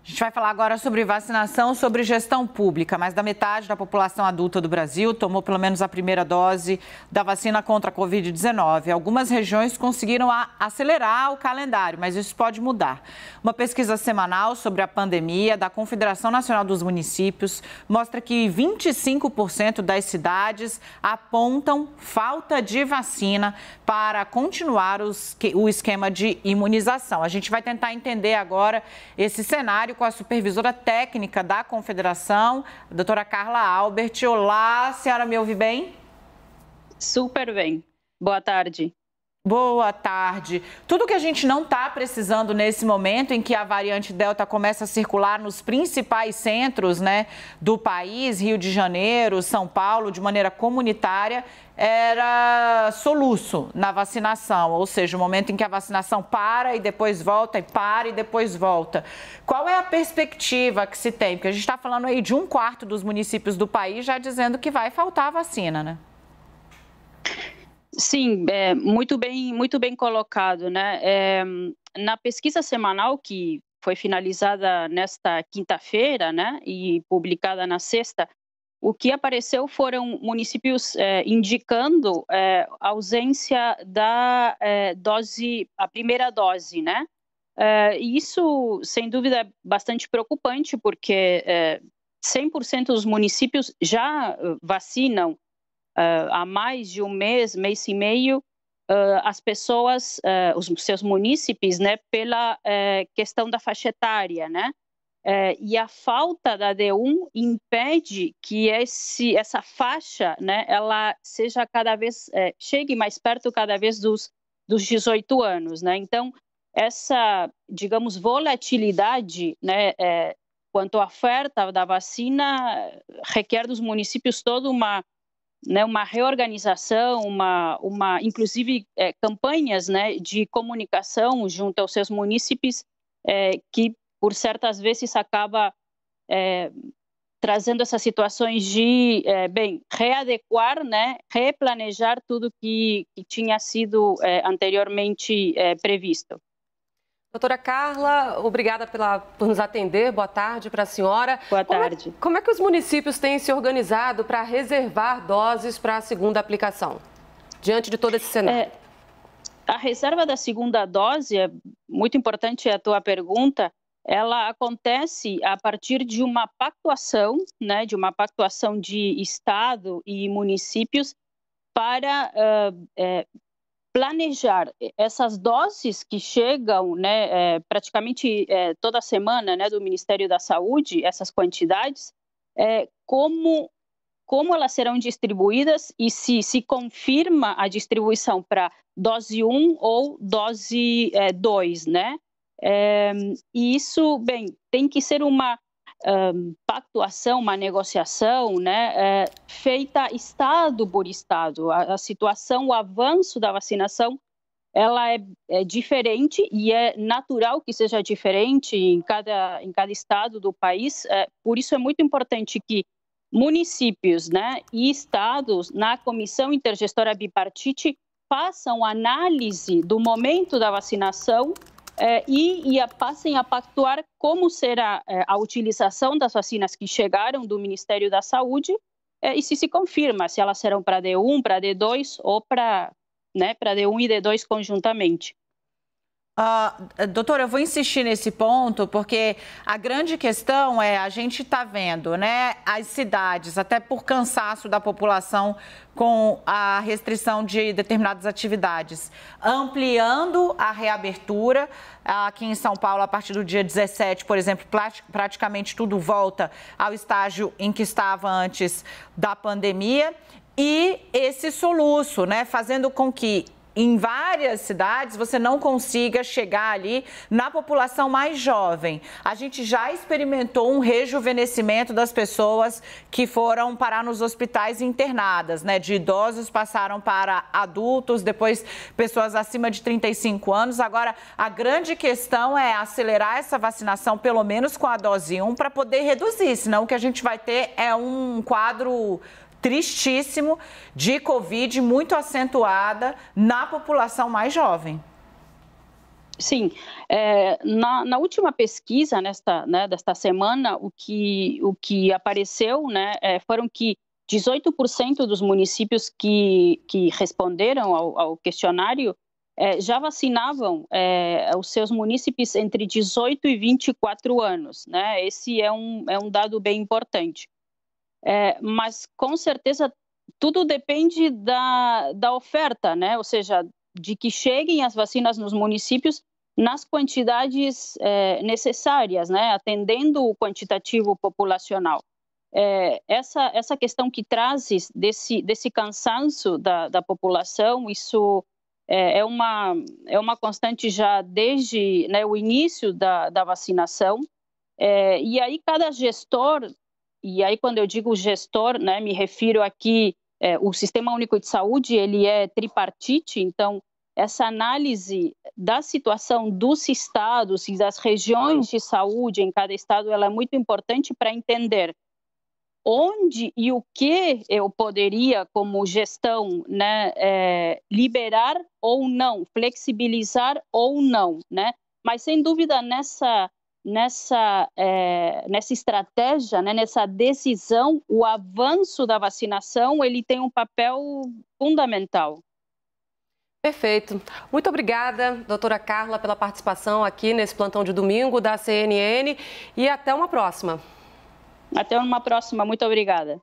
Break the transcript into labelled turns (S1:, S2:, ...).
S1: A gente vai falar agora sobre vacinação, sobre gestão pública. Mais da metade da população adulta do Brasil tomou pelo menos a primeira dose da vacina contra a Covid-19. Algumas regiões conseguiram acelerar o calendário, mas isso pode mudar. Uma pesquisa semanal sobre a pandemia da Confederação Nacional dos Municípios mostra que 25% das cidades apontam falta de vacina para continuar o esquema de imunização. A gente vai tentar entender agora esse cenário com a supervisora técnica da Confederação, a doutora Carla Albert. Olá, a senhora me ouve bem?
S2: Super bem. Boa tarde.
S1: Boa tarde. Tudo que a gente não está precisando nesse momento em que a variante Delta começa a circular nos principais centros, do país, Rio de Janeiro, São Paulo, de maneira comunitária, era soluço na vacinação, ou seja, o momento em que a vacinação para e depois volta, e para e depois volta. Qual é a perspectiva que se tem? Porque a gente está falando aí de 1/4 dos municípios do país já dizendo que vai faltar a vacina, né?
S2: Sim, muito bem colocado, né? Na pesquisa semanal que foi finalizada nesta quinta-feira, né, e publicada na sexta, o que apareceu foram municípios indicando ausência da a primeira dose, né? E isso, sem dúvida, é bastante preocupante, porque 100% dos municípios já vacinam há mais de um mês e meio, as pessoas, os seus munícipes, né, pela questão da faixa etária, né? E a falta da D1 impede que essa faixa, né, ela seja cada vez, chegue mais perto cada vez dos 18 anos, né? Então, essa, digamos, volatilidade, né, quanto à oferta da vacina, requer dos municípios toda uma reorganização, inclusive campanhas, né, de comunicação junto aos seus munícipes, que por certas vezes acaba trazendo essas situações de readequar, né, replanejar tudo que tinha sido anteriormente previsto.
S3: Doutora Carla, obrigada por nos atender. Boa tarde para a senhora.
S2: Boa tarde.
S3: Como é que os municípios têm se organizado para reservar doses para a segunda aplicação, diante de todo esse cenário?
S2: A reserva da segunda dose, é muito importante a tua pergunta, ela acontece a partir de uma pactuação, né, de Estado e municípios para planejar essas doses que chegam, né, praticamente toda semana, né, do Ministério da Saúde, essas quantidades, como elas serão distribuídas e se confirma a distribuição para dose 1 ou dose 2, né? E isso, tem que ser uma pactuação, uma negociação, né, feita estado por estado. A situação, o avanço da vacinação, ela é diferente e é natural que seja diferente em cada estado do país. Por isso é muito importante que municípios, né, e estados, na Comissão Intergestora Bipartite, façam análise do momento da vacinação e passem a pactuar como será a utilização das vacinas que chegaram do Ministério da Saúde e se confirma se elas serão para D1, para D2 ou para D1 e D2 conjuntamente.
S1: Doutora, eu vou insistir nesse ponto, porque a grande questão a gente está vendo, né, as cidades, até por cansaço da população com a restrição de determinadas atividades, ampliando a reabertura. Aqui em São Paulo, a partir do dia 17, por exemplo, praticamente tudo volta ao estágio em que estava antes da pandemia. E esse soluço, né, fazendo com que em várias cidades você não consiga chegar ali na população mais jovem. A gente já experimentou um rejuvenescimento das pessoas que foram parar nos hospitais internadas, né? De idosos passaram para adultos, depois pessoas acima de 35 anos. Agora, a grande questão é acelerar essa vacinação, pelo menos com a dose 1, para poder reduzir, senão o que a gente vai ter é um quadro tristíssimo de Covid muito acentuada na população mais jovem.
S2: Sim, na última pesquisa desta semana, o que apareceu, foram que 18% dos municípios que responderam ao questionário já vacinavam os seus munícipes entre 18 e 24 anos, né? Esse é um dado bem importante. Mas, com certeza, tudo depende da oferta, né? Ou seja, de que cheguem as vacinas nos municípios nas quantidades necessárias, né? Atendendo o quantitativo populacional. Essa questão que trazes desse cansaço da população, isso é uma constante já desde, né, o início da vacinação. E aí cada gestor, e aí quando eu digo gestor, né, me refiro aqui, o Sistema Único de Saúde, ele é tripartite, então essa análise da situação dos estados e das regiões de saúde em cada estado, ela é muito importante para entender onde e o que eu poderia, como gestão, né, liberar ou não, flexibilizar ou não, né? Mas, sem dúvida, nessa estratégia, né, nessa decisão, o avanço da vacinação, ele tem um papel fundamental.
S3: Perfeito. Muito obrigada, doutora Carla, pela participação aqui nesse plantão de domingo da CNN e até uma próxima.
S2: Até uma próxima. Muito obrigada.